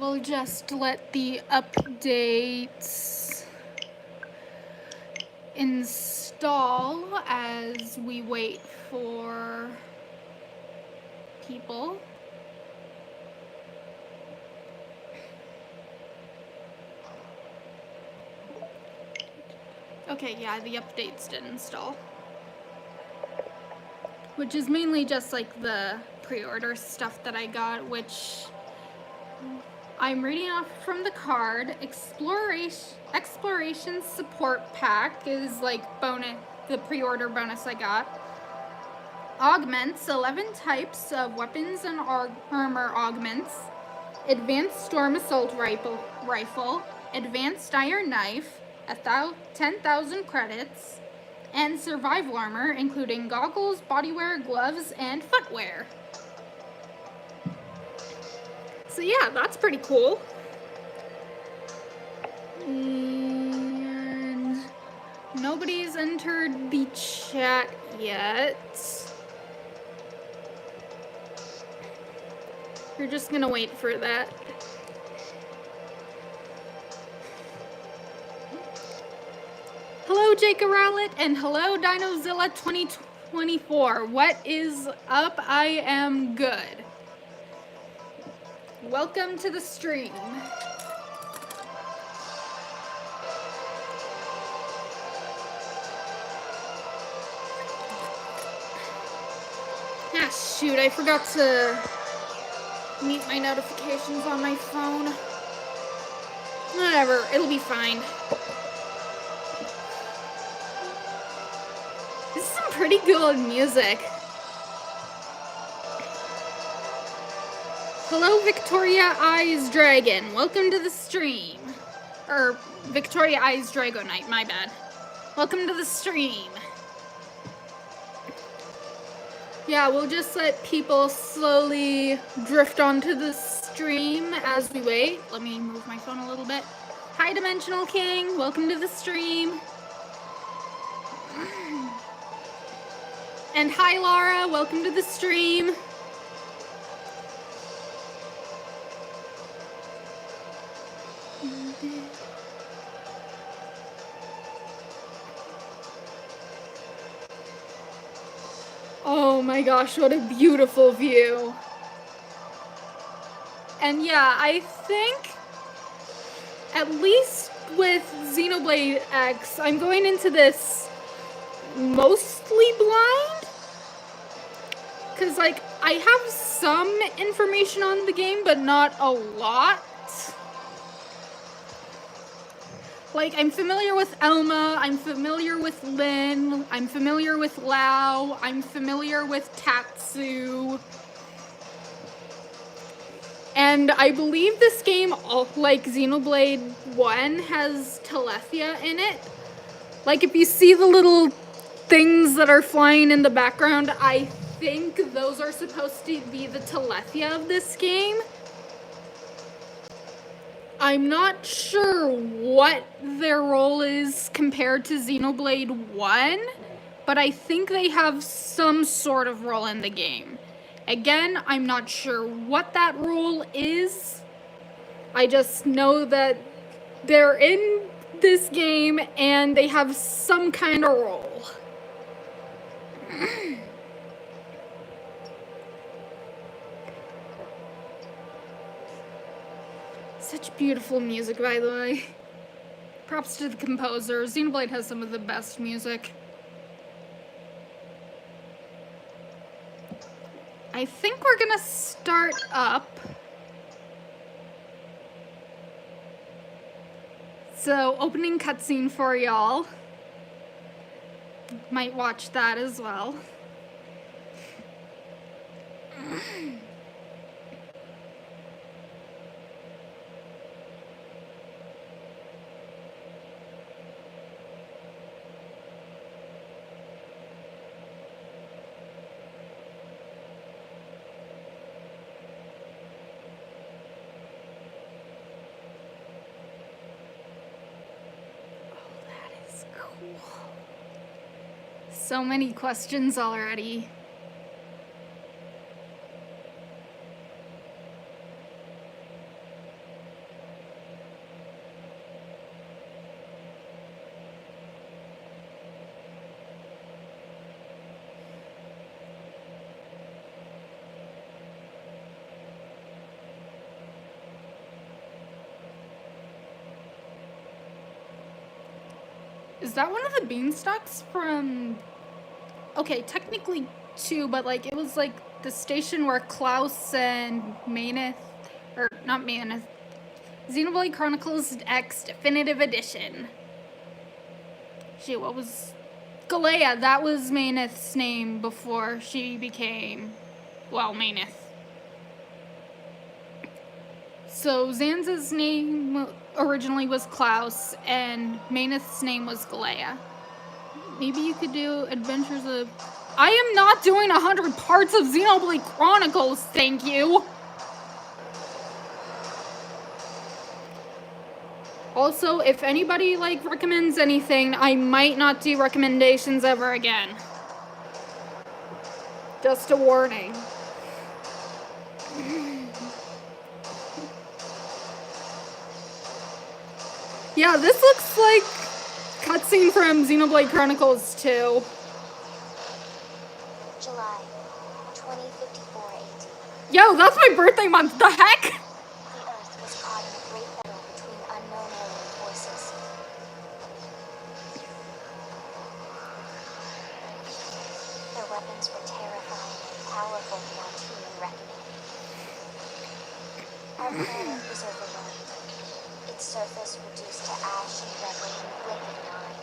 we'll just let the updates install as we wait for people. Okay, yeah, the updates did install. Which is mainly just like the pre-order stuff that I got, which I'm reading off from the card. Exploration Support Pack is like bonus, the pre-order bonus I got. Augments, 11 types of weapons and armor augments. Advanced Storm Assault Rifle, Advanced Iron Knife, 10,000 credits, and survival armor, including goggles, bodywear, gloves, and footwear. So yeah, that's pretty cool. And nobody's entered the chat yet. We're just gonna wait for that. Hello, Jake Rowlett, and hello, Dinozilla 2024. What is up? I am good. Welcome to the stream. Ah, shoot, I forgot to mute my notifications on my phone. Whatever, it'll be fine. This is some pretty good music. Hello, Victoria Eyes Dragon. Welcome to the stream. Or, Victoria Eyes Dragonite, my bad. Welcome to the stream. Yeah, we'll just let people slowly drift onto the stream as we wait. Let me move my phone a little bit. Hi, Dimensional King. Welcome to the stream. And hi, Laura. Welcome to the stream. Oh my gosh, what a beautiful view. And yeah, I think, at least with Xenoblade X, I'm going into this mostly blind. Because, like, I have some information on the game, but not a lot. Like, I'm familiar with Elma, I'm familiar with Lyn, I'm familiar with Lao, I'm familiar with Tatsu. And I believe this game, like Xenoblade 1, has Telethia in it. Like, if you see the little things that are flying in the background, I think those are supposed to be the Telethia of this game. I'm not sure what their role is compared to Xenoblade 1, but I think they have some sort of role in the game. Again, I'm not sure what that role is. I just know that they're in this game and they have some kind of role. Such beautiful music, by the way. Props to the composer. Xenoblade has some of the best music. I think we're gonna start up. So, opening cutscene for y'all. Might watch that as well. So many questions already. Is that one of the beanstalks from... Okay, technically 2, but like it was like the station where Klaus and Maneth, or not Maneth, Xenoblade Chronicles X Definitive Edition. Shoot, what was... Galea, that was Maneth's name before she became, well, Maneth. So Zanza's name originally was Klaus, and Maneth's name was Galea. Maybe you could do Adventures of... I am not doing 100 parts of Xenoblade Chronicles, thank you! Also, if anybody, like, recommends anything, I might not do recommendations ever again. Just a warning. Yeah, this looks like cutscene from Xenoblade Chronicles 2. July 2054 AD. Yo, that's my birthday month. The heck? The Earth was caught in a great battle between unknown alien forces. Their weapons were terrifying and powerful beyond human reckoning. Our planet was overrun. Its surface reduced to ash and rubble in the blink of an eye.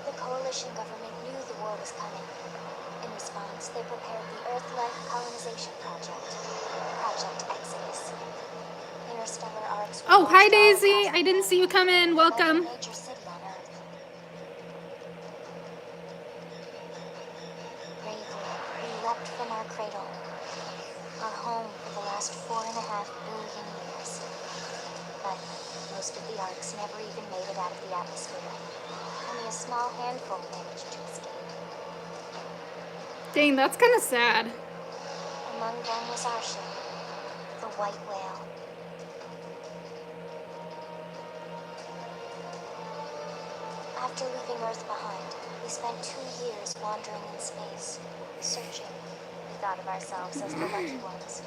The coalition government knew the war was coming. In response, they prepared the Earth-Life Colonization Project, Project Exodus. Interstellar arcs. Oh, hi Daisy. I didn't see you come in. Welcome. Major city on Earth. Bravely, we leapt from our cradle, our home for the last 4.5 billion years. But most of the arcs never even made it out of the atmosphere. Only a small handful managed to escape. Dang, that's kind of sad. Among them was our ship, the White Whale. After leaving Earth behind, we spent 2 years wandering in space, searching. We thought of ourselves as the lucky ones,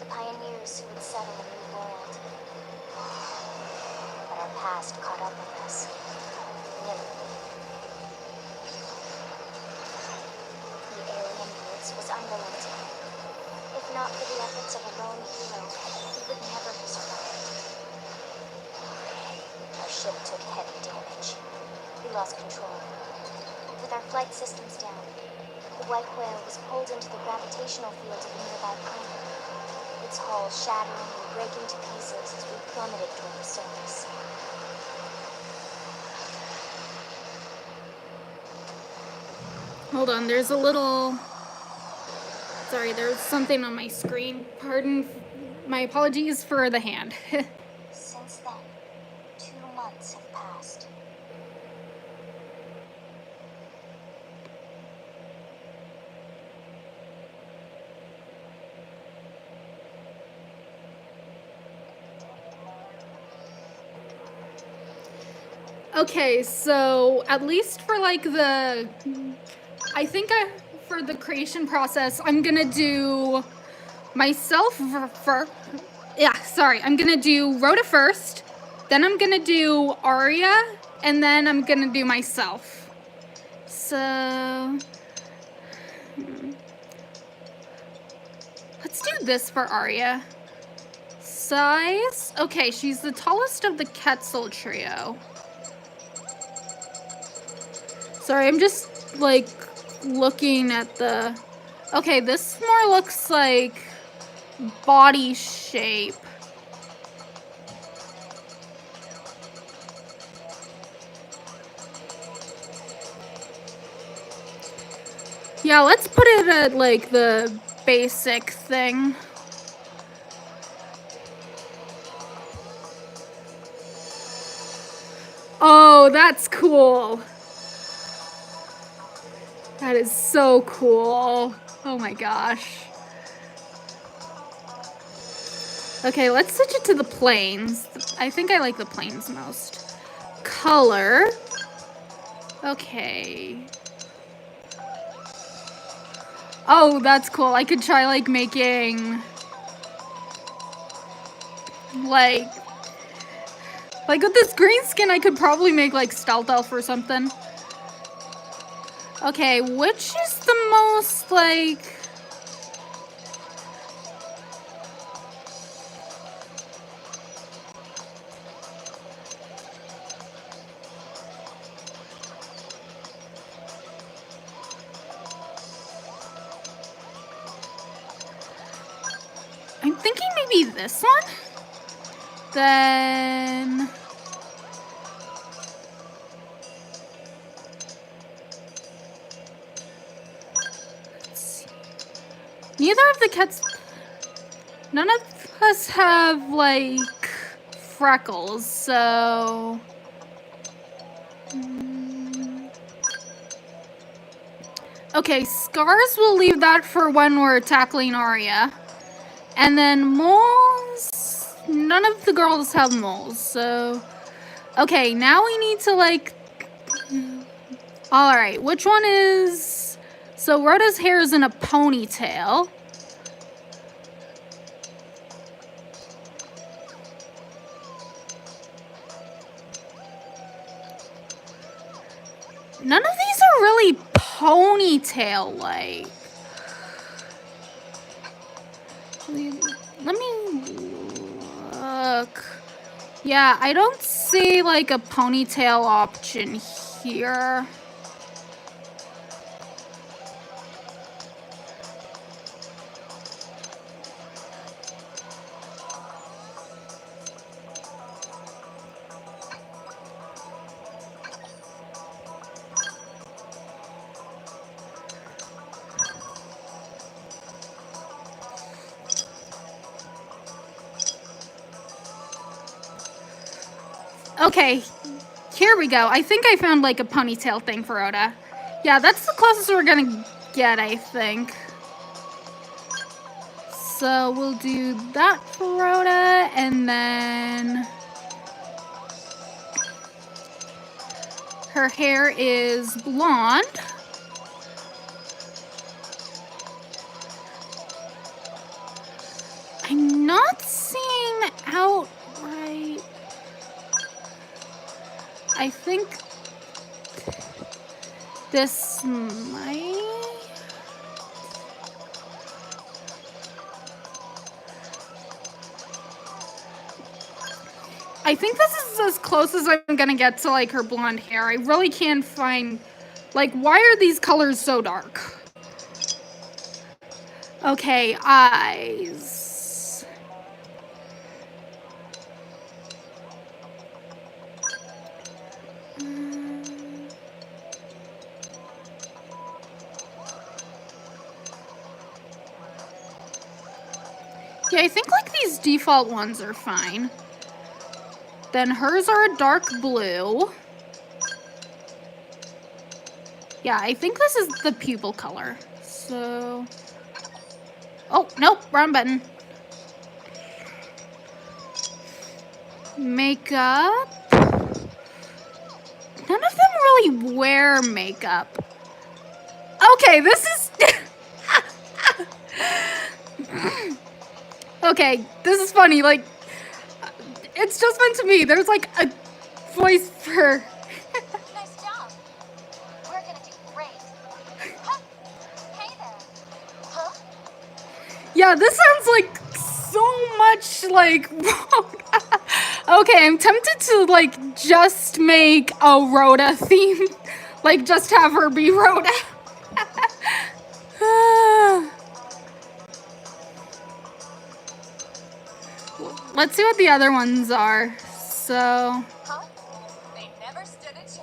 the pioneers who would settle a new world. But our past caught up with us, literally. The alien roots was unrelenting. If not for the efforts of a lone hero, we would never have survived. Our ship took heavy damage. We lost control. With our flight systems down, the White Whale was pulled into the gravitational field of a nearby planet, its hull shattering and breaking to pieces as we plummeted toward the surface. Hold on, there's a little... Sorry, there's something on my screen. Pardon, my apologies for the hand. Since then, 2 months have passed. Okay, so at least for like the... I think for the creation process, I'm gonna do myself I'm gonna do Rhoda first, then I'm gonna do Aria, and then I'm gonna do myself. So... let's do this for Aria. Size? Okay, she's the tallest of the Cetsil trio. Sorry, I'm just, like, looking at the... Okay, this more looks like body shape. Yeah, let's put it at, like, the basic thing. Oh, that's cool. That is so cool. Oh my gosh. Okay, let's switch it to the planes. I think I like the planes most. Color. Okay. Oh, that's cool. I could try like making... Like with this green skin, I could probably make like Stealth Elf or something. Okay, which is the most like... I'm thinking maybe this one? Then... let's see. Neither of the cats... None of us have, like, freckles, so... Okay, scars, we'll leave that for when we're tackling Aria. And then moles... None of the girls have moles, so... Okay, now we need to, like... Alright, which one is... So Rhoda's hair is in a ponytail. None of these are really ponytail-like. Let me look. Yeah, I don't see, like, a ponytail option here. Okay, here we go. I think I found, like, a ponytail thing for Rhoda. Yeah, that's the closest we're gonna get, I think. So we'll do that for Rhoda, and then... her hair is blonde. I'm not seeing outright... I think this might... I think this is as close as I'm gonna get to, like, her blonde hair. I really can't find... Like, why are these colors so dark? Okay, eyes... Yeah, I think, like, these default ones are fine. Then hers are a dark blue. Yeah, I think this is the pupil color. So... oh, nope, wrong button. Makeup. None of them really wear makeup. Okay, this is... Okay, this is funny, like, it's just meant to me. There's, like, a voice for... Nice job. We're gonna do great. Huh? Hey there. Huh? Yeah, this sounds like so much like... Okay, I'm tempted to, like, just make a Rhoda theme. Like, just have her be Rhoda. Let's see what the other ones are. So... Huh? They never stood a chance.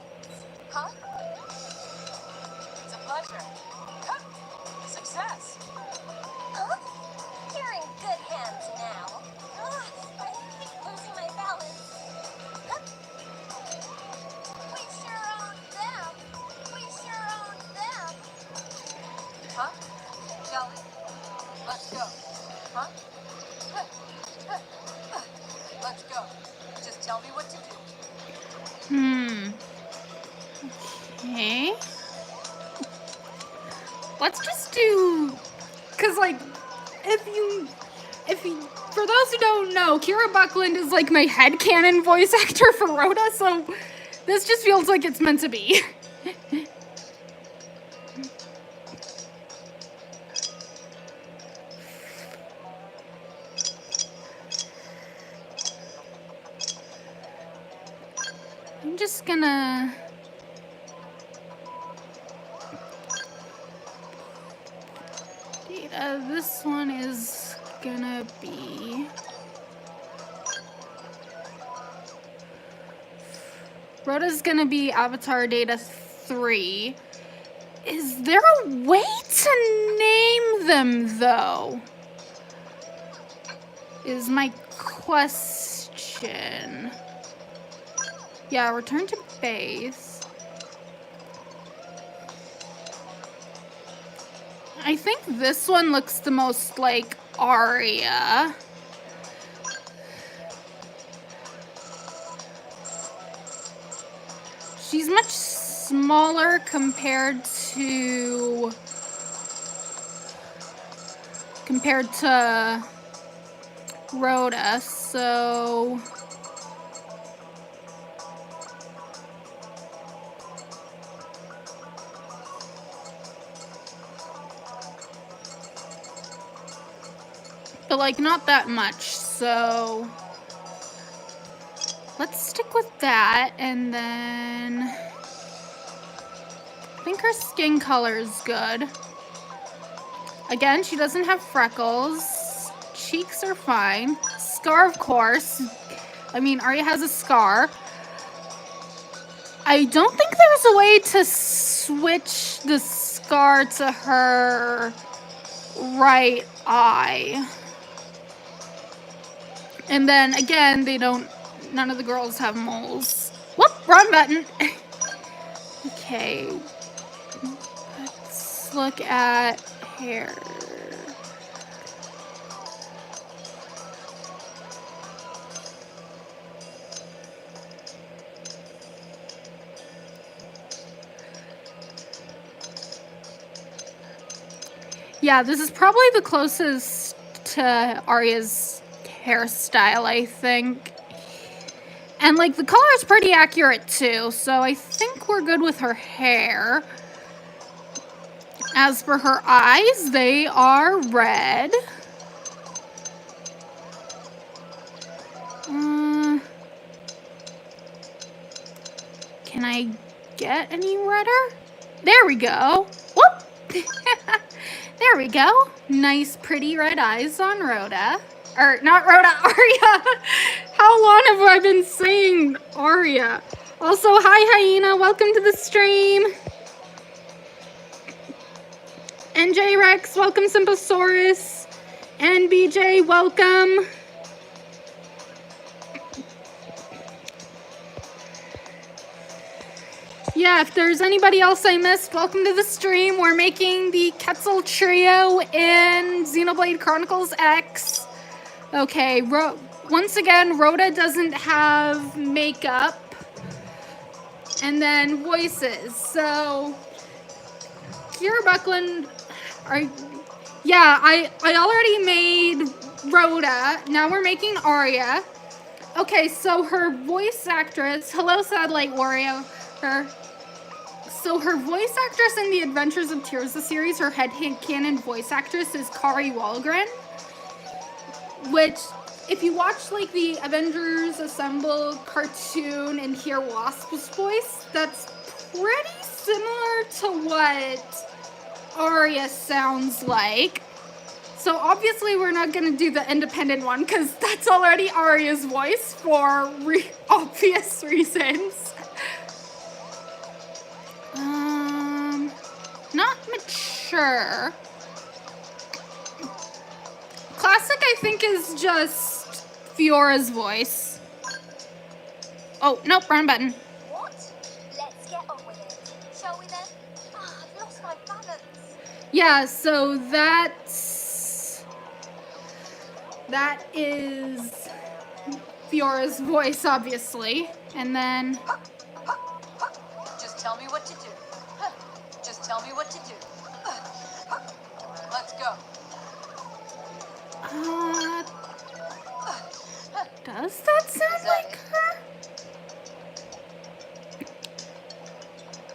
Huh? It's a pleasure. Huh? Success. Huh? You're in good hands now. I keep losing my balance. Huh? We sure owned them. We sure owned them. Huh? Jelly? Let's go. Huh? Let's go. Just tell me what to do. Okay. Let's just do... Because, like, if you for those who don't know, Kira Buckland is like my headcanon voice actor for Rhoda, so this just feels like it's meant to be. I'm just gonna... this one is gonna be... Rhoda's gonna be Avatar Data 3. Is there a way to name them, though? Is my question. Yeah, return to base. I think this one looks the most like Aria. She's much smaller compared to Rhoda, so but like not that much, so let's stick with that. And then I think her skin color is good. Again, she doesn't have freckles. Cheeks are fine. Scar, of course. I mean, Aria has a scar. I don't think there's a way to switch the scar to her right eye. And then again, none of the girls have moles. Whoop, wrong button. Okay. Let's look at hair. Yeah, this is probably the closest to Aria's hairstyle, I think. And like the color is pretty accurate too, so I think we're good with her hair. As for her eyes, they are red. Can I get any redder? There we go. Whoop! There we go. Nice, pretty red eyes on Rhoda. Or, not Rhoda, Aria. How long have I been saying Aria? Also, hi, Hyena. Welcome to the stream. NJ Rex, welcome, Simposaurus. NBJ, welcome. Yeah, if there's anybody else I missed, welcome to the stream. We're making the Cetsil trio in Xenoblade Chronicles X. Okay, once again, Rhoda doesn't have makeup. And then voices. So, Kira Buckland, yeah, I already made Rhoda. Now we're making Aria. Okay, so her voice actress, hello Satellite Warrior. So her voice actress in the Adventures of Tirzah series, her headcanon voice actress is Kari Wahlgren. Which, if you watch like the Avengers Assemble cartoon and hear Wasp's voice, that's pretty similar to what Aria sounds like. So obviously we're not going to do the independent one because that's already Aria's voice for obvious reasons. Not mature. Classic, I think, is just Fiora's voice. Oh, nope, wrong button. What? Let's get on with it. Shall we then? I've lost my balance. Yeah, so that is Fiora's voice, obviously. And then... Just tell me what to do. Just tell me what to do. Let's go. Does that sound Is that like it? her?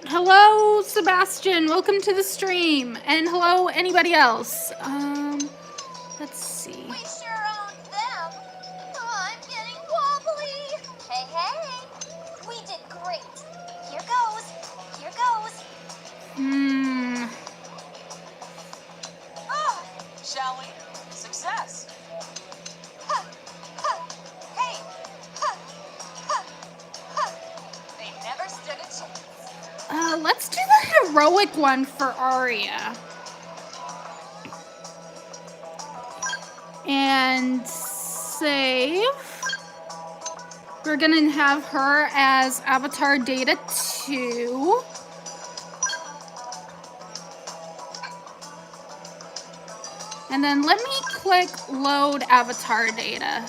Hello, Sebastian. Welcome to the stream. And hello, anybody else. Let's see. We sure owned them. Oh, I'm getting wobbly. Hey, hey. We did great. Here goes. Here goes. Ah, shall we? Success. Ha, ha, hey, ha, ha, ha. They never stood a chance. Let's do the heroic one for Aria. And save. We're gonna have her as Avatar Data 2. And then let me click load avatar data.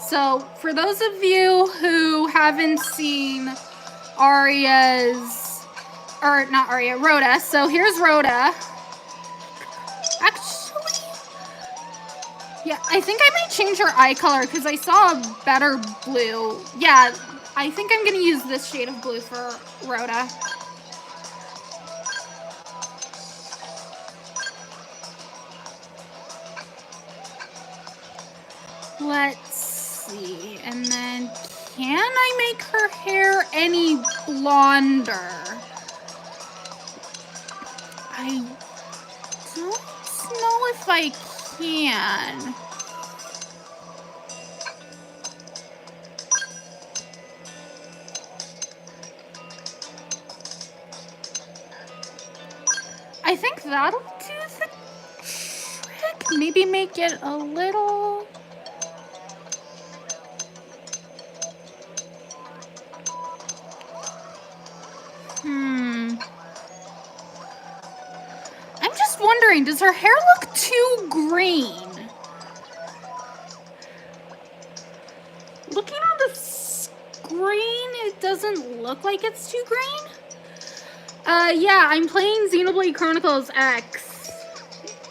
So for those of you who haven't seen Aria's, or not Aria, Rhoda. So here's Rhoda. Actually, yeah, I think I might change her eye color because I saw a better blue. Yeah, I think I'm gonna use this shade of blue for Rhoda. Let's see, and then can I make her hair any blonder? I don't know if I can. I think that'll do the trick. Maybe make it a little... I'm just wondering, does her hair look too green? Looking on the screen, it doesn't look like it's too green. Yeah, I'm playing Xenoblade Chronicles X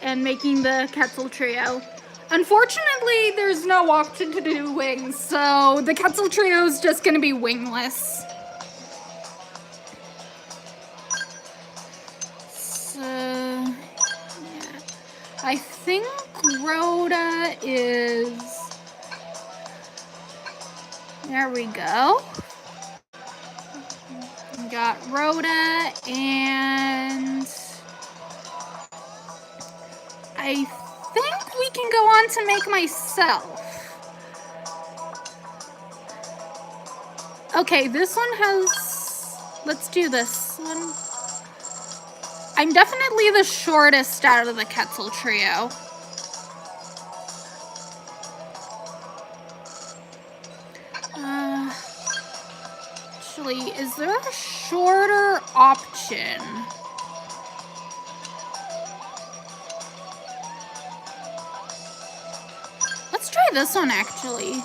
and making the Cetsil trio. Unfortunately, there's no option to do wings, so the Cetsil trio is just gonna be wingless. So, yeah. I think Rhoda is... There we go. We got Rhoda, and I think we can go on to make myself. Okay, this one has... Let's do this one. I'm definitely the shortest out of the Cetsil trio. Actually, is there a shorter option? Let's try this one, actually.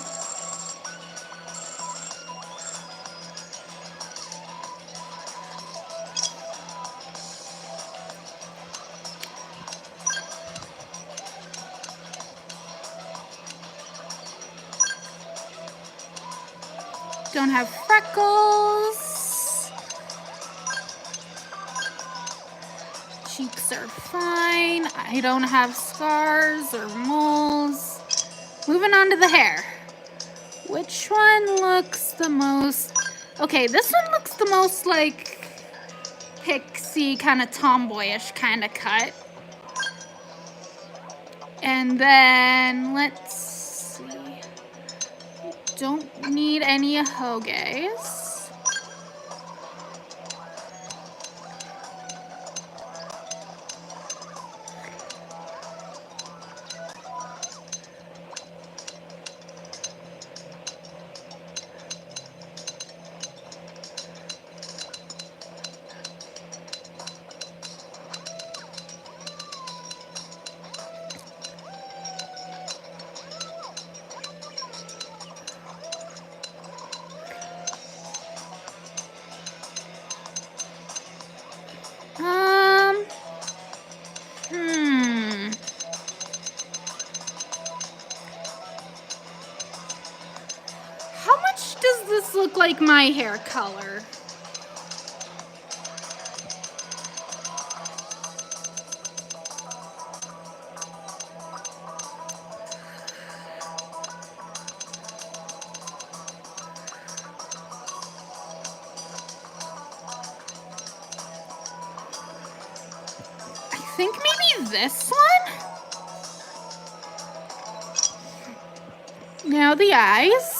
Don't have freckles. Cheeks are fine. I don't have scars or moles. Moving on to the hair. Which one looks the most... Okay, this one looks the most like pixie, kind of tomboyish kind of cut. And then let's see. Don't need any hoges. this look like my hair color? I think maybe this one? Now the eyes.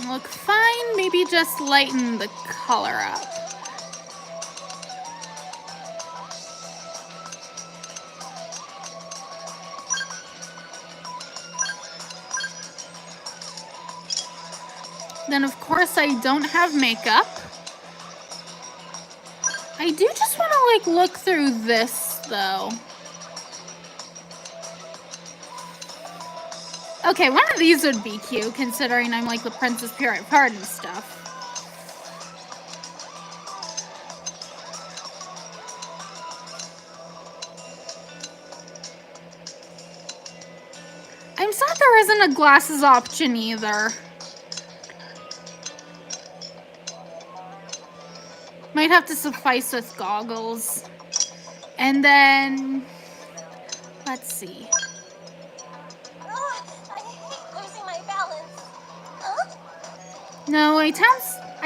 Look fine, maybe just lighten the color up. Then of course I don't have makeup. I do just want to like look through this though. Okay, one of these would be cute, considering I'm like the Princess Pirate part and stuff. I'm sad there isn't a glasses option either. Might have to suffice with goggles. And then, let's see. No, I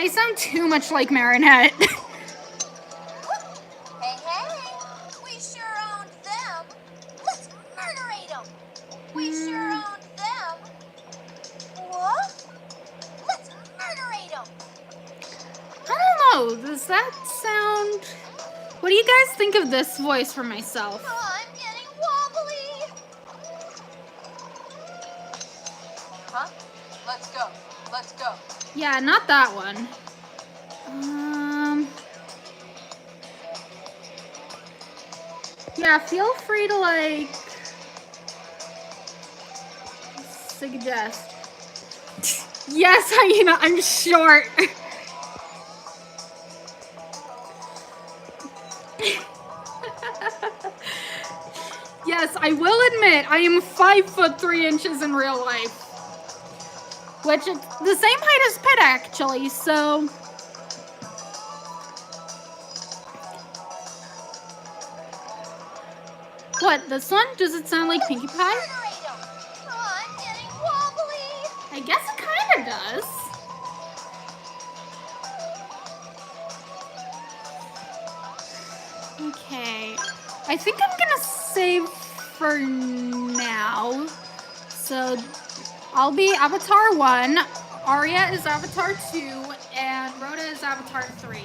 sound too much like Marinette. Hey, we sure owned them. Let's murderate them. We sure owned them. What? Let's murderate them. I don't know, does that sound... What do you guys think of this voice for myself? I'm getting wobbly. Huh? Let's go. Let's go. Yeah, not that one. Yeah, feel free to like suggest. Yes, Hyena, I'm short. Yes, I will admit I am 5'3" in real life. Which is the same height as Pit, actually, so... What, this one? Does it sound like Pinkie Pie? I'm getting wobbly. I guess it kinda does. Okay. I think I'm gonna save for now. So... I'll be Avatar 1, Aria is Avatar 2, and Rhoda is Avatar 3.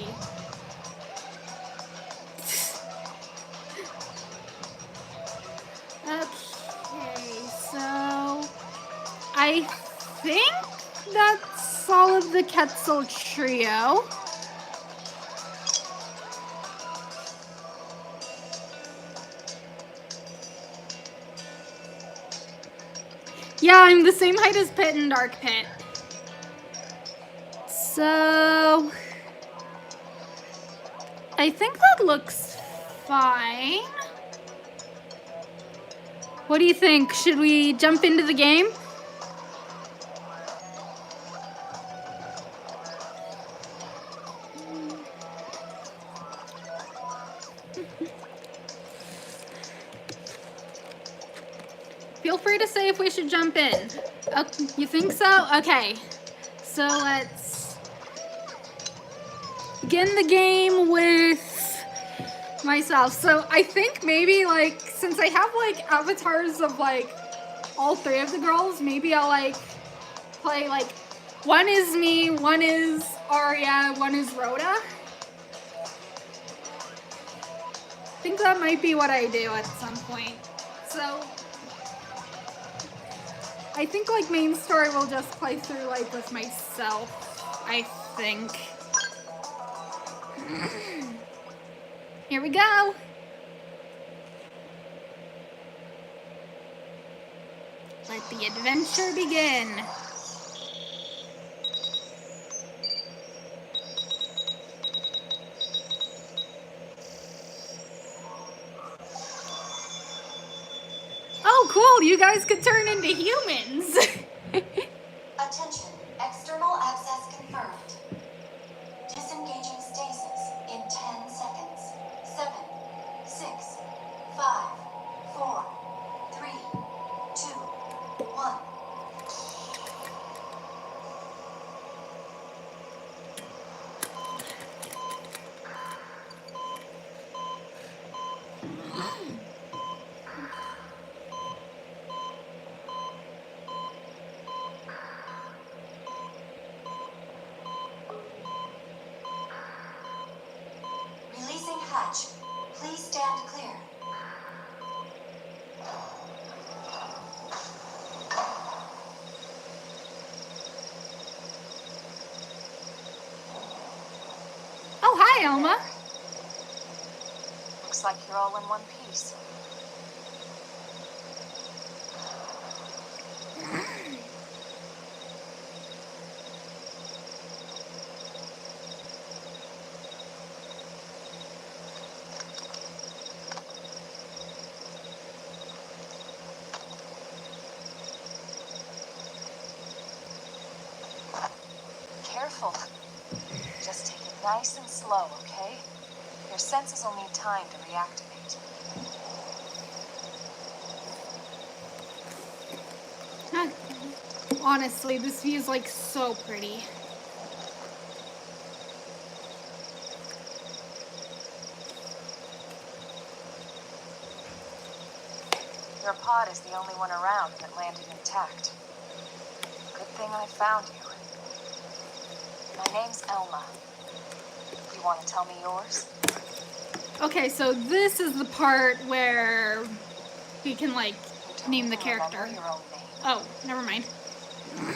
Okay, so I think that's all of the Cetsil trio. Yeah, I'm the same height as Pit and Dark Pit. So... I think that looks fine. What do you think? Should we jump into the game? Feel free to say if we should jump in. You think so? Okay. So let's begin the game with myself. So I think maybe like, since I have like avatars of like all three of the girls, maybe I'll like play like, one is me, one is Aria, one is Rhoda. I think that might be what I do at some point. So I think like main story will just play through like with myself, I think. Here we go. Let the adventure begin. Oh, cool. You guys could turn into humans. Attention, external access confirmed. Disengaging stasis in 10 seconds. 7, 6, 5, 4, 3, 2, 1. Releasing hatch. Please stand clear. Oh, hi, Elma. Looks like you're all in one piece. Careful. Just take it nice and slow, okay? Your senses will need time to reactivate. Honestly, this view is like so pretty. Your pod is the only one around that landed intact. Good thing I found you. My name's Elma. You want to tell me yours? Okay, so this is the part where we can like You don't name the even remember character. your own name. Oh, never mind.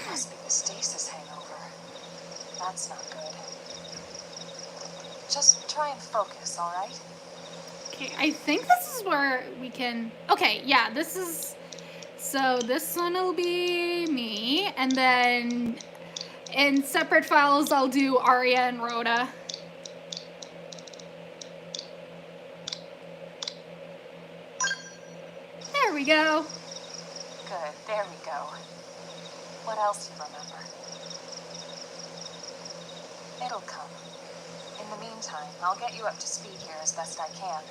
Must be the stasis hangover. That's not good. Just try and focus, all right? Okay, I think this is where we can. Okay, yeah, this is. So this one will be me, and then in separate files I'll do Aria and Rhoda. There we go. Good, there we go. What else do you remember? It'll come. In the meantime, I'll get you up to speed here as best I can.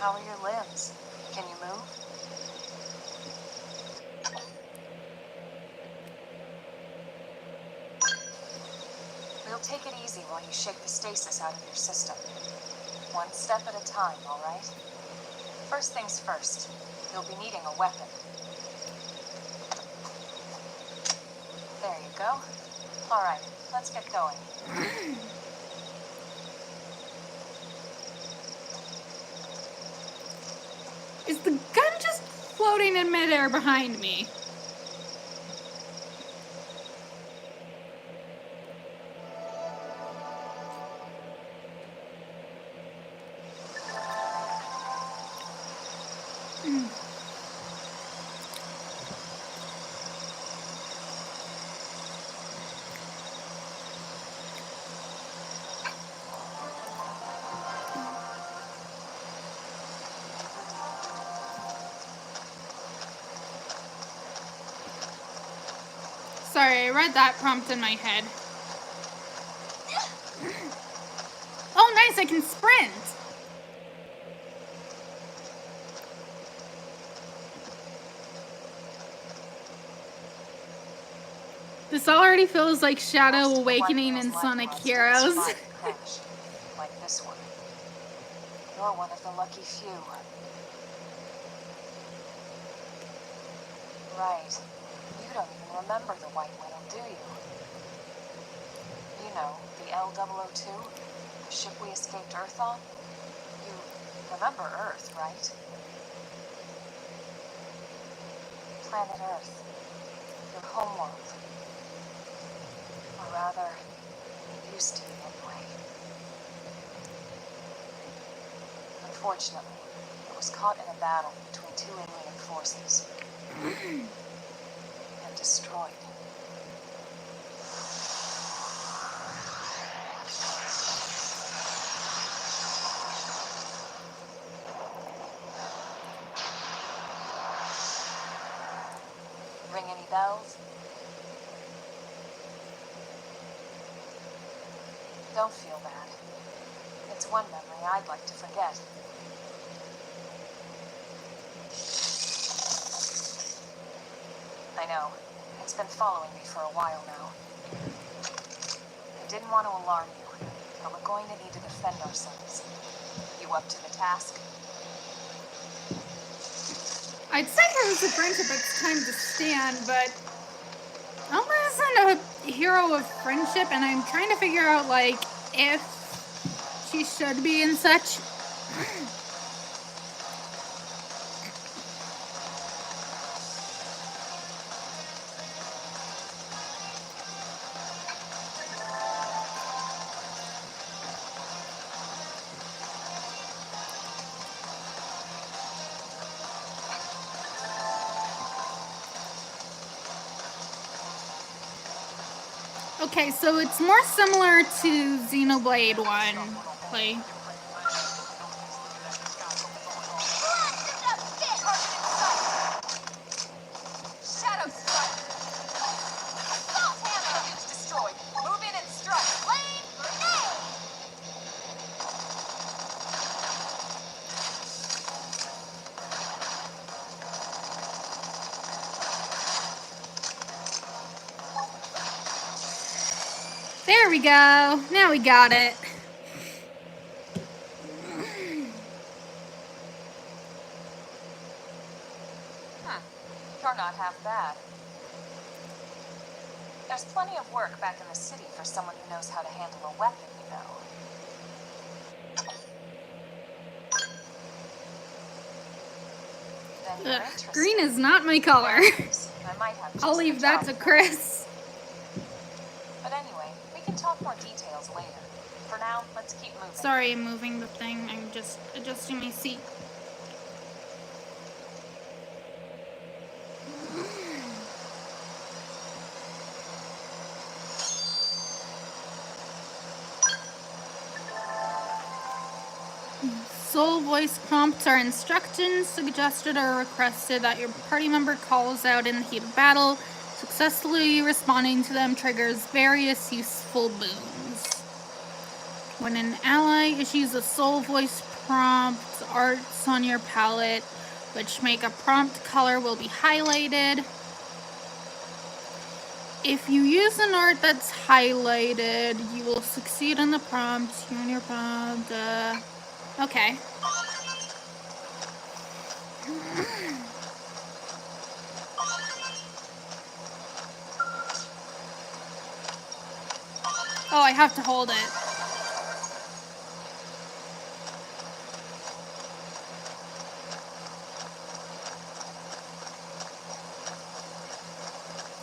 How are your limbs? Can you move? We'll take it easy while you shake the stasis out of your system. One step at a time, all right? First things first, you'll be needing a weapon. There you go. All right, let's get going. Is the gun just floating in midair behind me? Sorry, I read that prompt in my head. Oh, nice, I can sprint. This already feels like Shadow Most of the Awakening White in Whale's Sonic life Heroes. forms survived the crash, like this one. You're one of the lucky few. Right. You don't even remember the White Whale, do you? You know, the L002, the ship we escaped Earth on? You remember Earth, right? Planet Earth. Your homeworld. Or rather, it used to be anyway. Unfortunately, it was caught in a battle between two alien forces. And destroyed. Ring any bells? Don't feel bad. It's one memory I'd like to forget. I know. It's been following me for a while now. I didn't want to alarm you, but we're going to need to defend ourselves. You up to the task? I'd say it was a friendship, it's time to stand, but Elma isn't a hero of friendship, and I'm trying to figure out, like, if she should be and such. Okay, so it's more similar to Xenoblade 1 play. There we go. Now we got it. You're not half bad. There's plenty of work back in the city for someone who knows how to handle a weapon, you know. Then you're interested. Green is not my color. I might have I'll leave that to Chris. But anyway, we can talk more details later. For now, let's keep moving. Sorry, I'm moving the thing. I'm just adjusting my seat. Soul voice prompts are instructions suggested or requested that your party member calls out in the heat of battle. Successfully responding to them triggers various useful boons. When an ally issues a soul voice prompt, arts on your palette which make a prompt color will be highlighted. If you use an art that's highlighted, you will succeed in the prompt. You and your prompt. Okay. Oh, I have to hold it.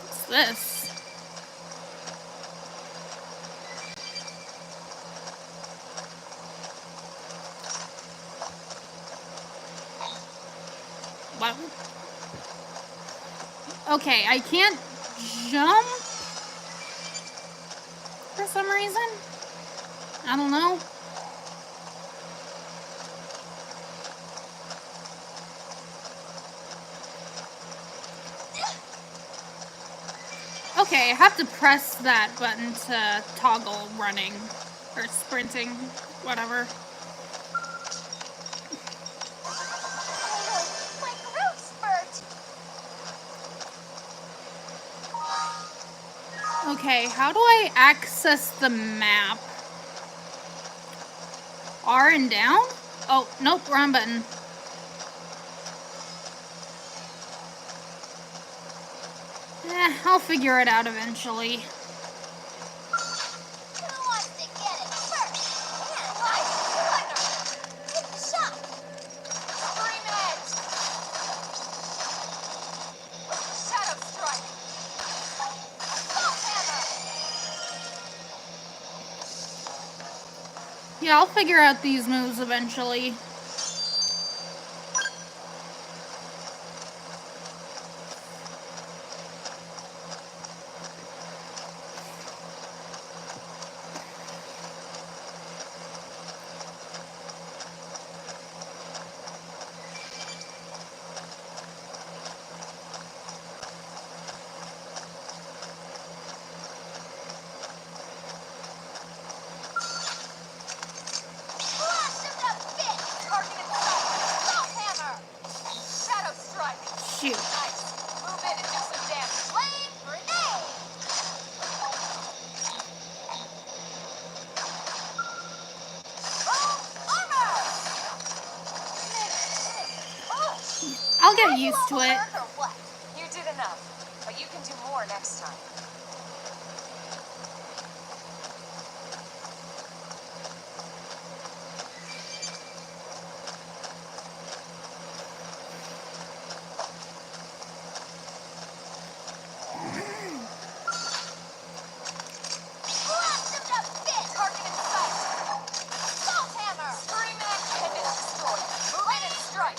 What's this? What? Okay, I can't jump for some reason. I don't know. Okay, I have to press that button to toggle running or sprinting, whatever. Okay, how do I access the map? R and down? Oh, nope, wrong button. I'll figure it out eventually. Yeah, I'll figure out these moves eventually. shoot. Nice. Move in and do some damage. Flame grenade! I'll get used to it. Or what? You did enough, but you can do more next time. Target in sight. Salt hammer. Scream axe pendant destroyed. Move in and strike.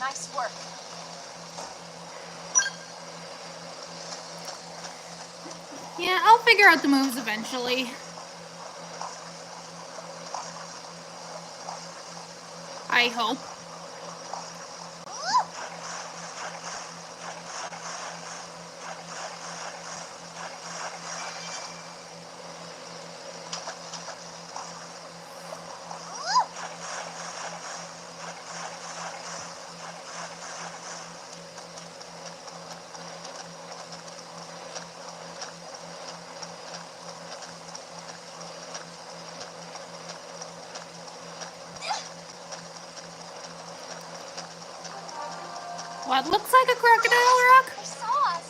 Nice work. Yeah, I'll figure out the moves eventually. I hope. What looks like a crocodile rock? They saw us.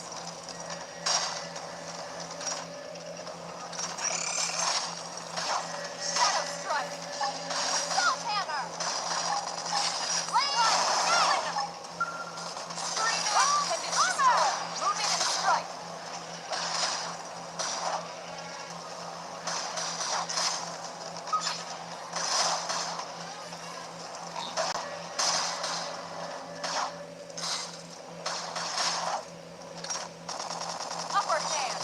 Shadow strike. Salt hammer. Flame Scream axe pendant destroyed. Move in and strike. Upper hand.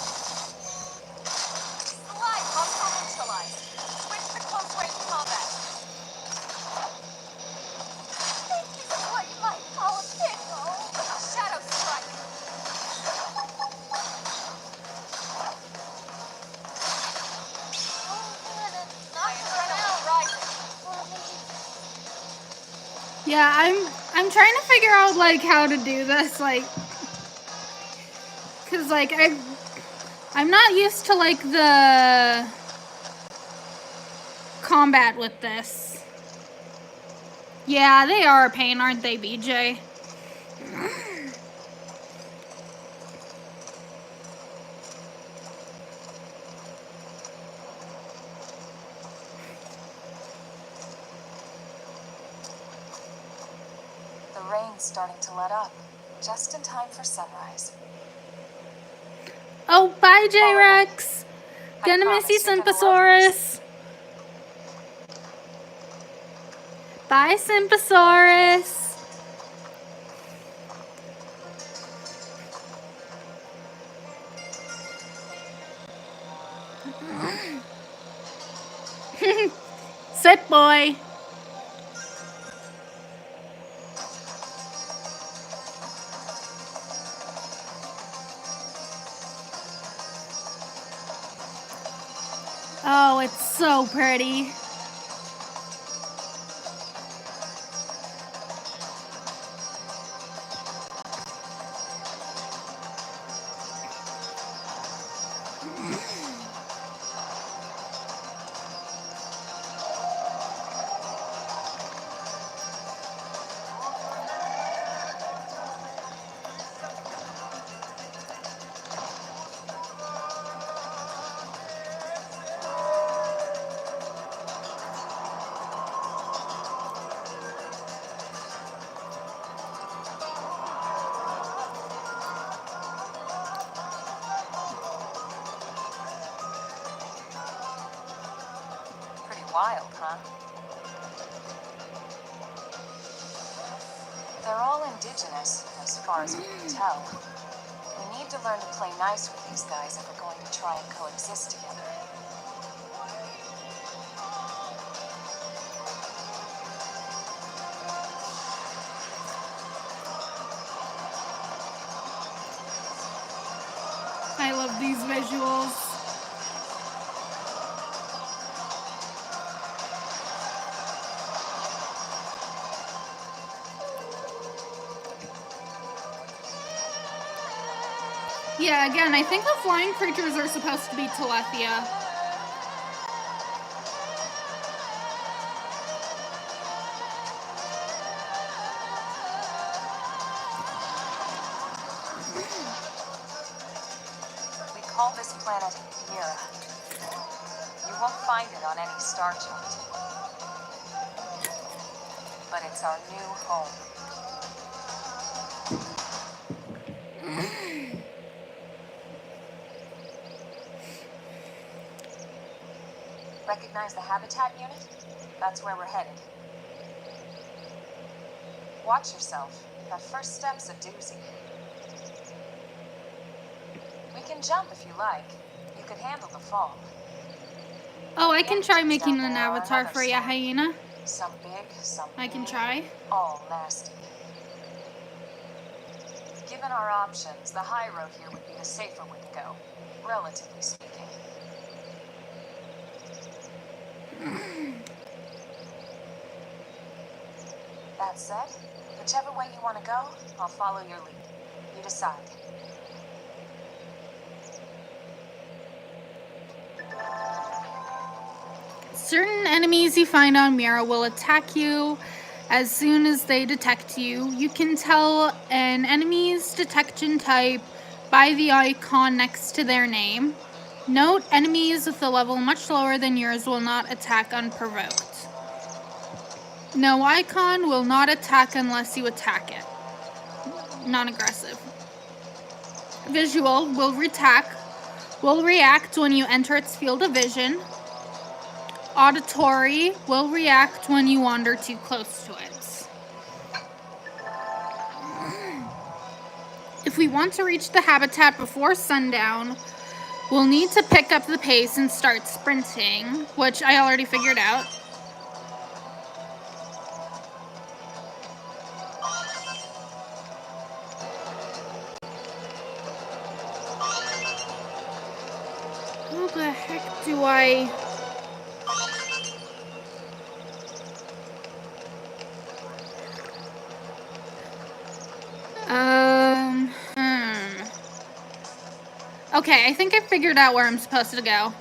Slide muscle neutralized. Switch to close range combat. This is what you might call a pickle. Shadow strike. My adrenaline rising. Yeah, I'm trying to figure out like how to do this, like, cause like I'm not used to like the combat with this. Yeah, they are a pain, aren't they, BJ? The rain's starting to let up. Just in time for sunrise. Oh, bye, J-Rex. Gonna miss you, promise you're gonna love Sympasaurus. Bye, Sympasaurus. Sit, boy. Oh, it's so pretty. Pretty wild, huh? They're all indigenous, as far as we can tell. We need to learn to play nice with these guys if we're going to try and coexist together. visuals. Yeah, again, I think the flying creatures are supposed to be Telethia. We call this planet Mira. You won't find it on any star chart. But it's our new home. Recognize the habitat unit? That's where we're headed. Watch yourself. That first step's a doozy. We can jump if you like. You could handle the fall. Oh, I can try making Down an there are avatar another for you, story. hyena. Some big, some I can mean, try. all nasty. Given our options, the high road here would be the safer way to go, relatively speaking. That said, whichever way you want to go, I'll follow your lead. You decide. Certain enemies you find on Mira will attack you as soon as they detect you. You can tell an enemy's detection type by the icon next to their name. Note, enemies with a level much lower than yours will not attack unprovoked. No icon will not attack unless you attack it. Non-aggressive. Visual will react when you enter its field of vision. Auditory will react when you wander too close to it. If we want to reach the habitat before sundown, we'll need to pick up the pace and start sprinting, which I already figured out. How the heck do I... Okay, I think I figured out where I'm supposed to go.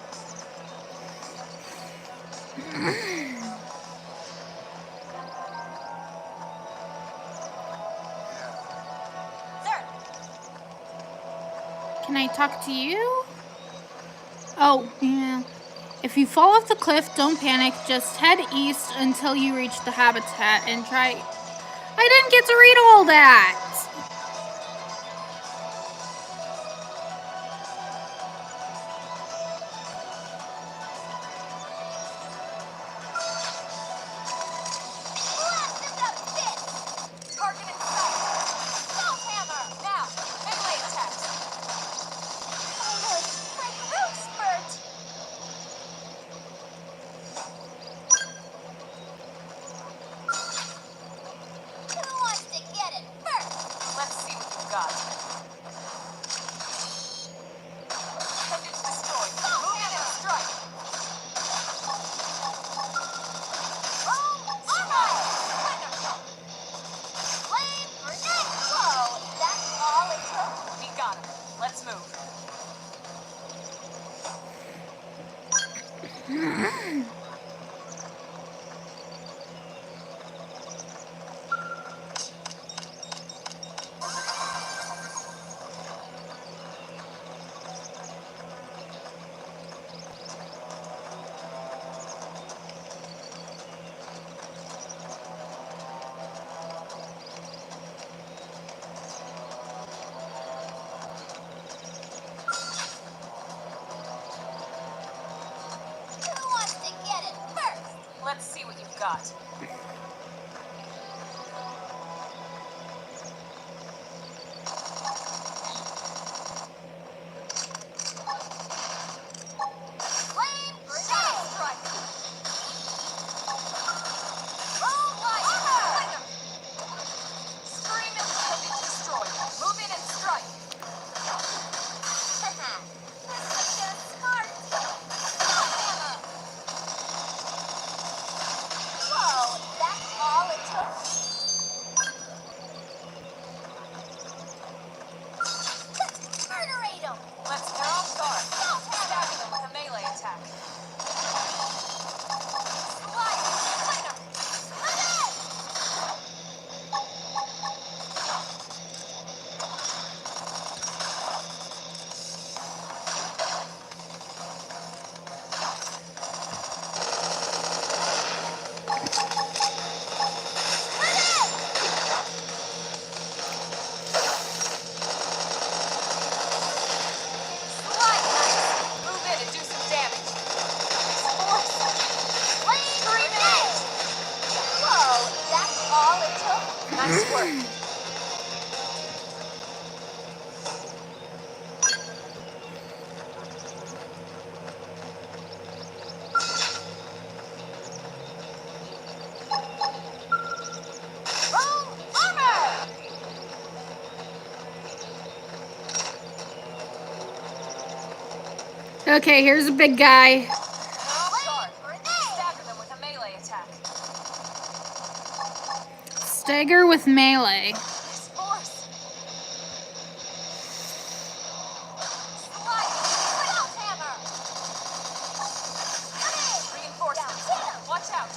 Can I talk to you? Oh, yeah. If you fall off the cliff, don't panic. Just head east until you reach the habitat and try... I didn't get to read all that! Let's see what you've got. Nice work. Roll armor! Okay, here's a big guy. They're off guard. Stagger them with a melee attack. Stagger with melee. This force. Slide. Playoff hammer. Reinforcements. Watch out.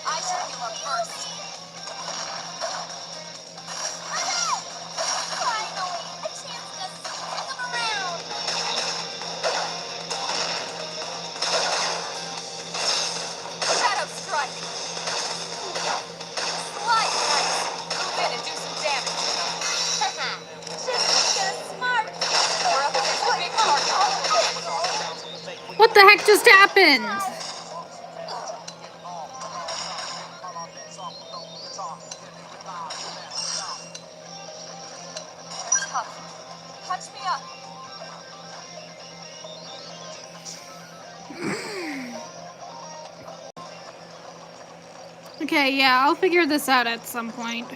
I should heal up first. Finally, a chance to smack them around. Shadow strike. Slide nice. Move in and do some damage. Just get smart. We're up against a big target. What the heck just happened? They're tough. Touch me up. Okay, yeah, I'll figure this out at some point.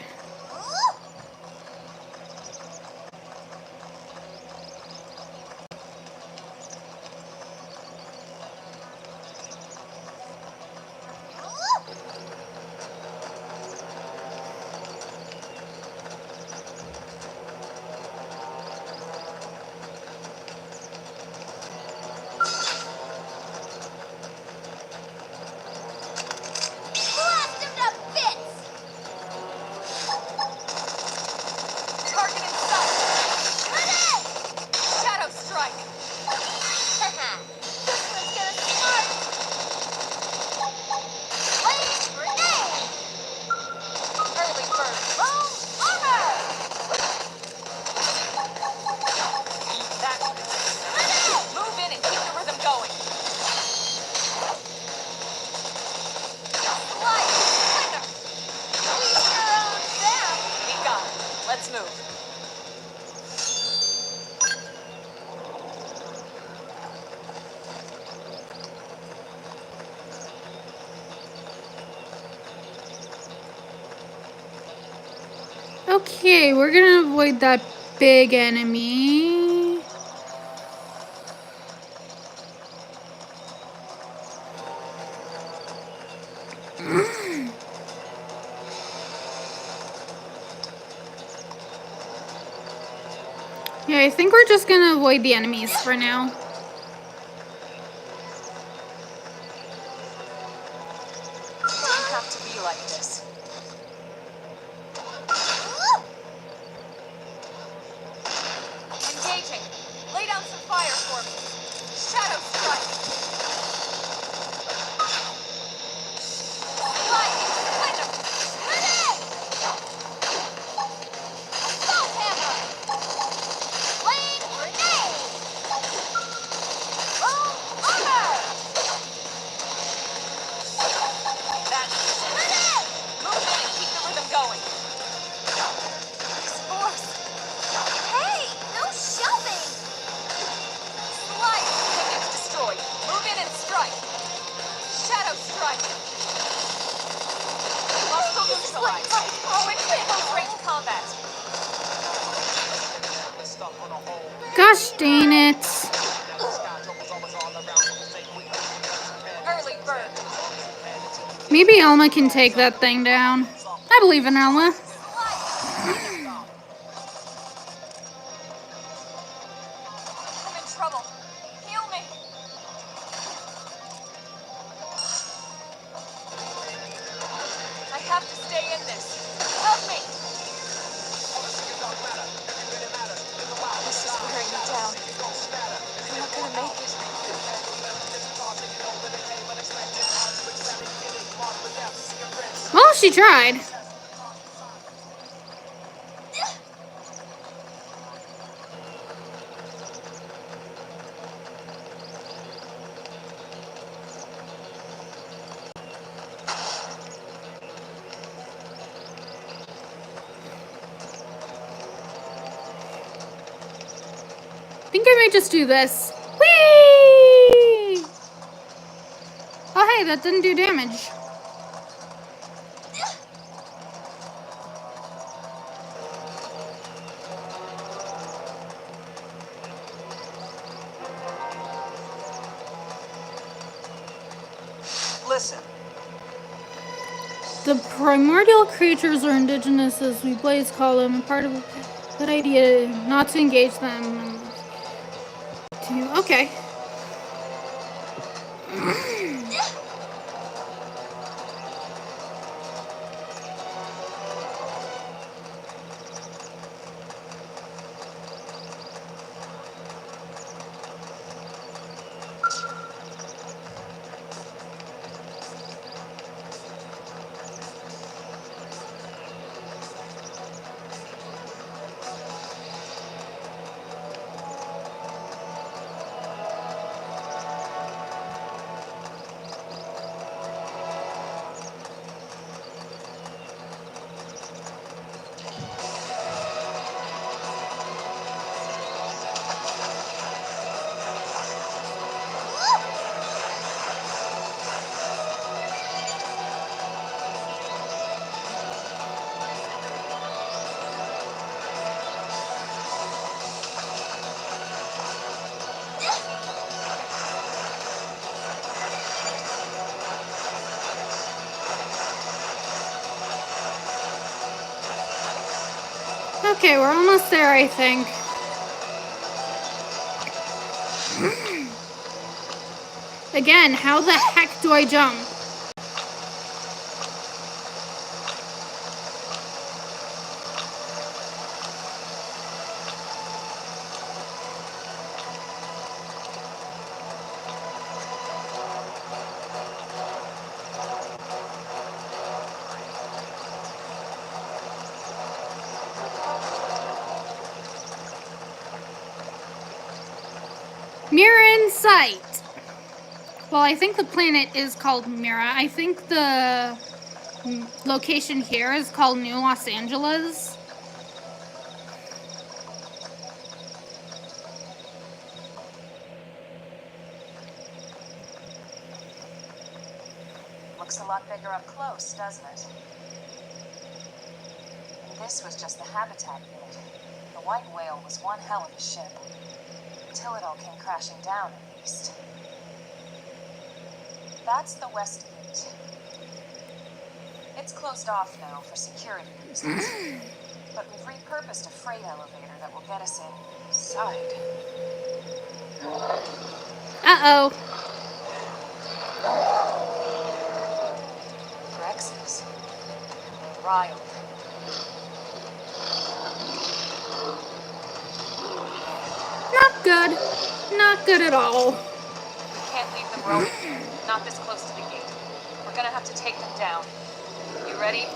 Blast him to bits. Target in sight. Shadow strike. This one's gonna smart. Blade grenade. Early bird. Roll armor. That one. Move in and keep the rhythm going. Slide. Flicker. Eat your own them. We got it. Let's move. Okay, we're gonna avoid that big enemy. Yeah, I think we're just gonna avoid the enemies for now. Doesn't have to be like this. Engaging. Lay down some fire for me. Shadow strike. Slide. Flicker. Assault hammer. Blade grenade. Roll armor. That move in and keep the rhythm going. This force. Hey, no shelving. Slide. Minions destroyed. Move in and strike. Shadow strike. Hostile neutralized. Quick close-range combat. Gosh dang it. Early bird. Maybe Elma can take that thing down. I believe in Elma. Slide. I'm in trouble. Heal me. I have to stay in this. Help me. This is wearing me down. I'm not gonna make it. Well, she tried. think I might just do this. Whee! Oh, hey, that didn't do damage. Listen. The primordial creatures are indigenous, as we Blaze call them, part of a good idea not to engage them. Okay. Okay, we're almost there, I think. Again, how the heck do I jump? Mirror in sight. Well, I think the planet is called Mira. I think the location here is called New Los Angeles. Looks a lot bigger up close, doesn't it? And this was just the habitat unit. The white whale was one hell of a ship. Until it all came crashing down, at least. That's the West Gate. It's closed off now for security reasons. But we've repurposed a freight elevator that will get us inside. Uh-oh. Rexes. Riled. Not good. Not good at all. We can't leave them roaming here. Not this close to the gate. We're gonna have to take them down. You ready?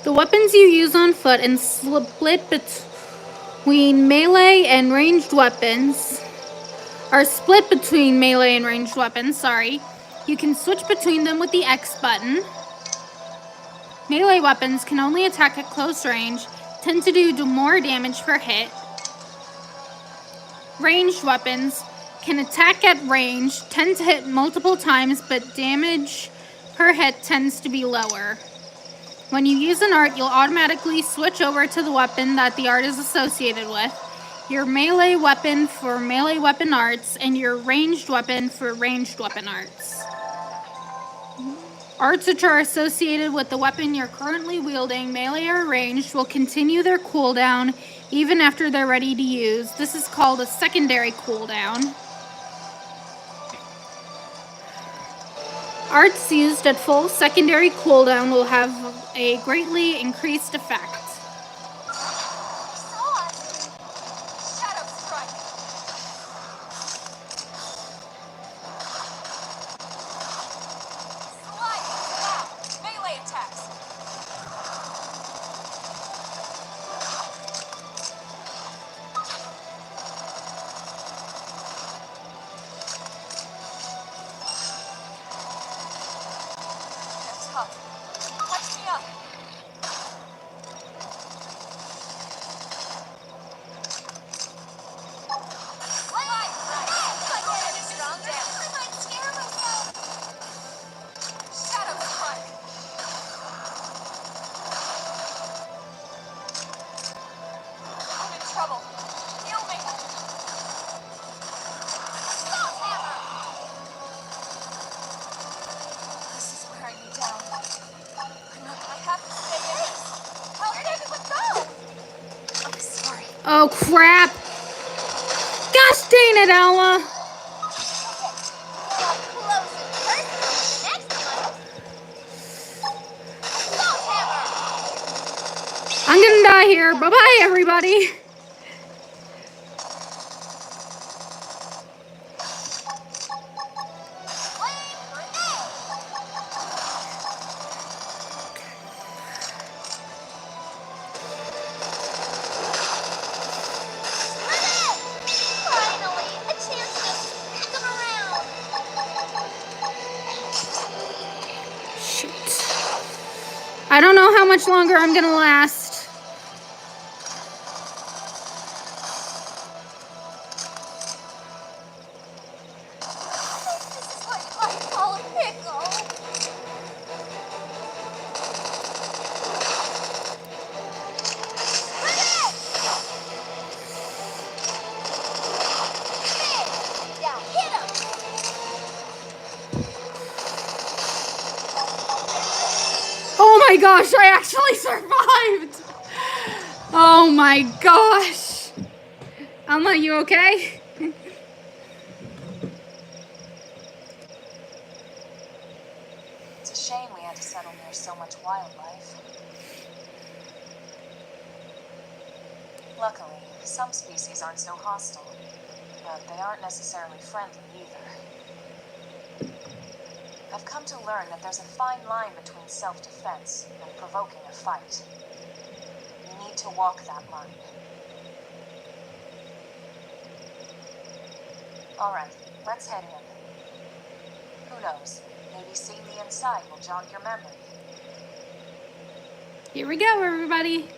The weapons you use on foot and split between melee and ranged weapons are split between melee and ranged weapons, sorry. You can switch between them with the X button. Melee weapons can only attack at close range, tend to do more damage per hit. Ranged weapons can attack at range, tend to hit multiple times, but damage per hit tends to be lower. When you use an art, you'll automatically switch over to the weapon that the art is associated with, your melee weapon for melee weapon arts, and your ranged weapon for ranged weapon arts. Arts which are associated with the weapon you're currently wielding, melee or ranged, will continue their cooldown even after they're ready to use. This is called a secondary cooldown. Arts used at full secondary cooldown will have a greatly increased effect. Oh, crap. Gosh dang it, Ella. I'm gonna die here. Bye-bye, everybody. I don't know how much longer I'm gonna last. Oh my gosh, I actually survived! Oh my gosh! Alma, you okay? It's a shame we had to settle near so much wildlife. Luckily, some species aren't so hostile, but they aren't necessarily friendly either. I've come to learn that there's a fine line between self-defense and provoking a fight. You need to walk that line. All right, let's head in. Who knows? Maybe seeing the inside will jog your memory. Here we go, everybody.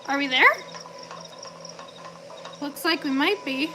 Are we there? Looks like we might be.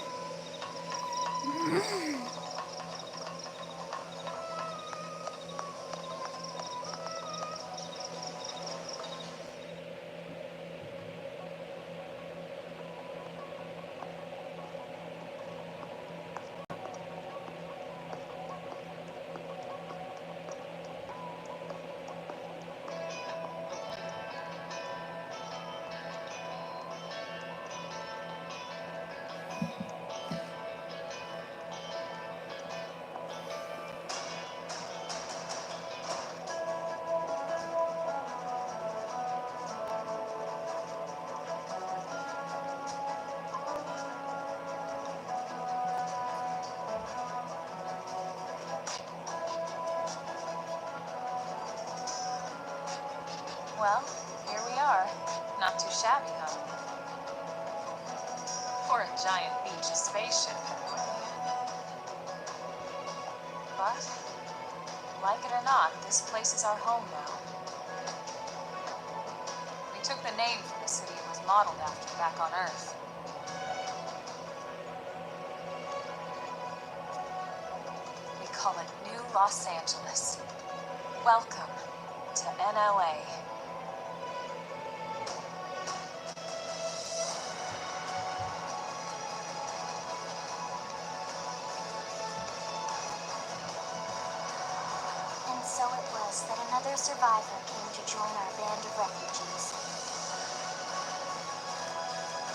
Well, here we are. Not too shabby, huh? For a giant beach spaceship, anyway. But, like it or not, this place is our home now. We took the name from the city it was modeled after back on Earth. We call it New Los Angeles. Welcome to NLA. And so it was that another survivor came to join our band of refugees.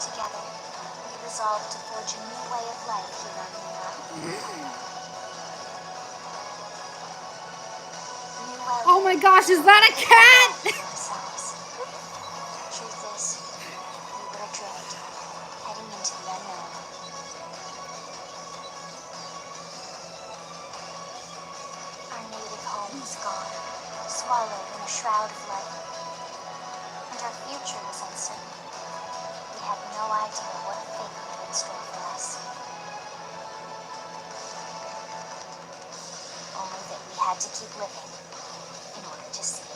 Together, we resolved to forge a new way of life here on Mira. Oh my gosh, is that a cat? Truth is, we were adrift, heading into the unknown. gone, swallowed in a shroud of light. And our future was uncertain. We had no idea what fate lay in store for us. Only that we had to keep living in order to see it.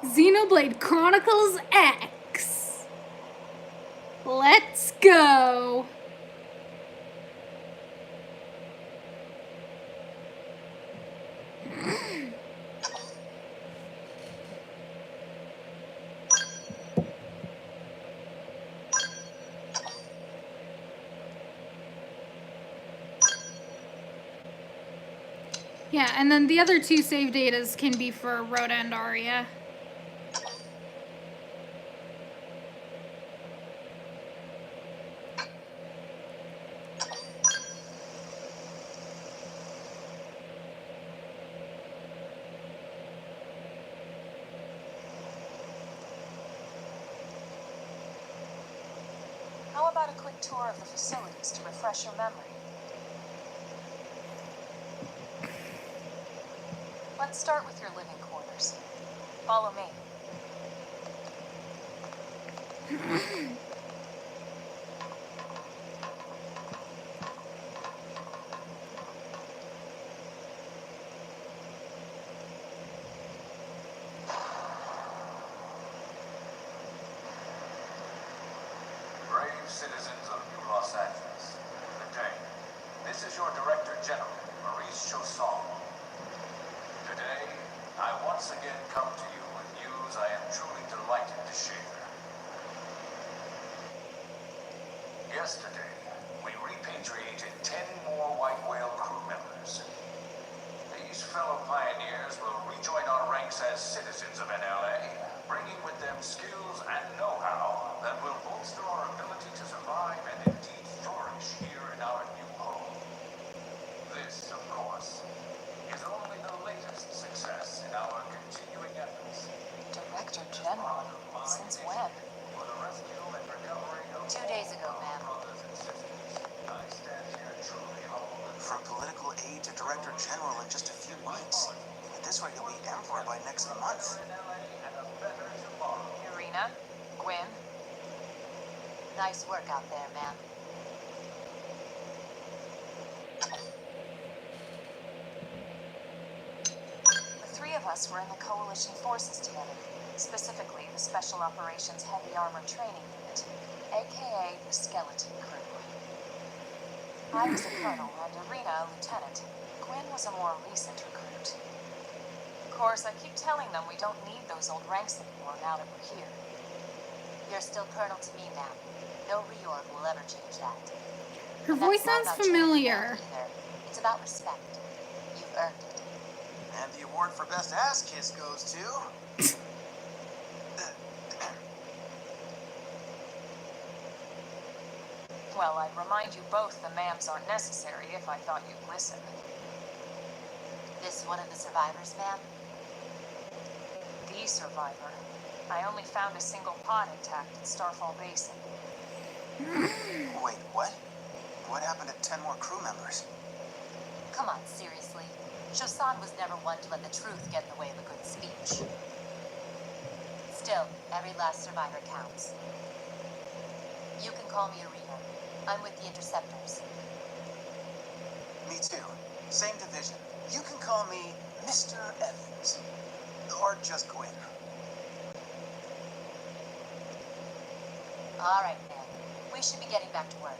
Xenoblade Chronicles X. Let's go. Yeah, and then the other two save datas can be for Rhoda and Aria. How about a quick tour of the facilities to refresh your memory? Let's start with your living quarters. Follow me. Brave citizens of New Los Angeles, good day. This is your Director General, Maurice Chaussson. Today, I once again come to you with news I am truly delighted to share. Yesterday, we repatriated 10 more White Whale crew members. These fellow pioneers will rejoin our ranks as citizens of NLA, bringing with them skills and know-how that will bolster our ability to survive and indeed flourish here in our new home. This, of course, is only the latest success in our continuing efforts. Director General? Since when? For the rescue and recovery of 2 days ago, all ma'am. brothers and sisters, I stand here truly humbled and From political aide to director general in just a few weeks. At this rate, you'll be emperor by next month. NLA and a better tomorrow. Irina? Gwen? Nice work out there, ma'am. The three of us were in the Coalition forces together, specifically the Special Operations Heavy Armor Training Unit, aka the Skeleton Crew. I was a colonel and Irina a lieutenant. Gwen was a more recent recruit. Of course, I keep telling them we don't need those old ranks anymore now that we're here. You're still colonel to me, ma'am. No reorg will ever change that. Her And voice that's not sounds about changing familiar. that either. It's about respect. You've earned it. And the award for best ass kiss goes to... Well, I'd remind you both the ma'ams aren't necessary if I thought you'd listen. This one of the survivors, ma'am? The survivor. I only found a single pod intact in Starfall Basin. Wait, what? What happened to 10 more crew members? Come on, seriously. Chaussson was never one to let the truth get in the way of a good speech. Still, every last survivor counts. You can call me Aria. I'm with the Interceptors. Me too. Same division. You can call me Mr. Evans. Or just Gwen. All right, man. We should be getting back to work.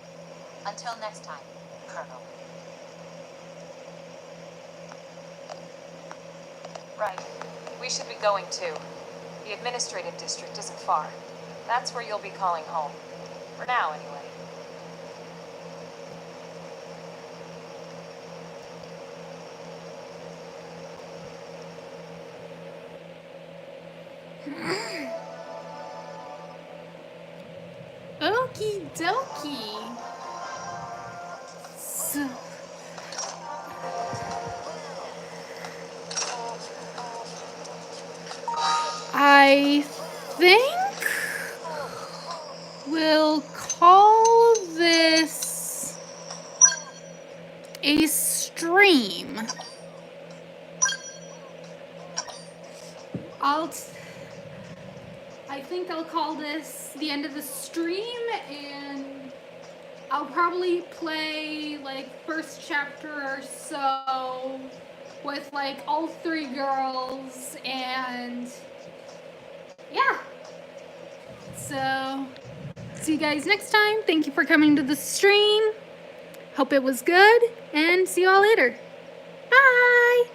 Until next time, Colonel. Right. We should be going too. The administrative district isn't far. That's where you'll be calling home. For now, anyway. Okie dokie. So, I think we'll call this a stream. I think I'll call this the end of the stream, and I'll probably play like first chapter or so with like all 3 girls, and yeah. So, see you guys next time. Thank you for coming to the stream. Hope it was good, and see you all later. Bye!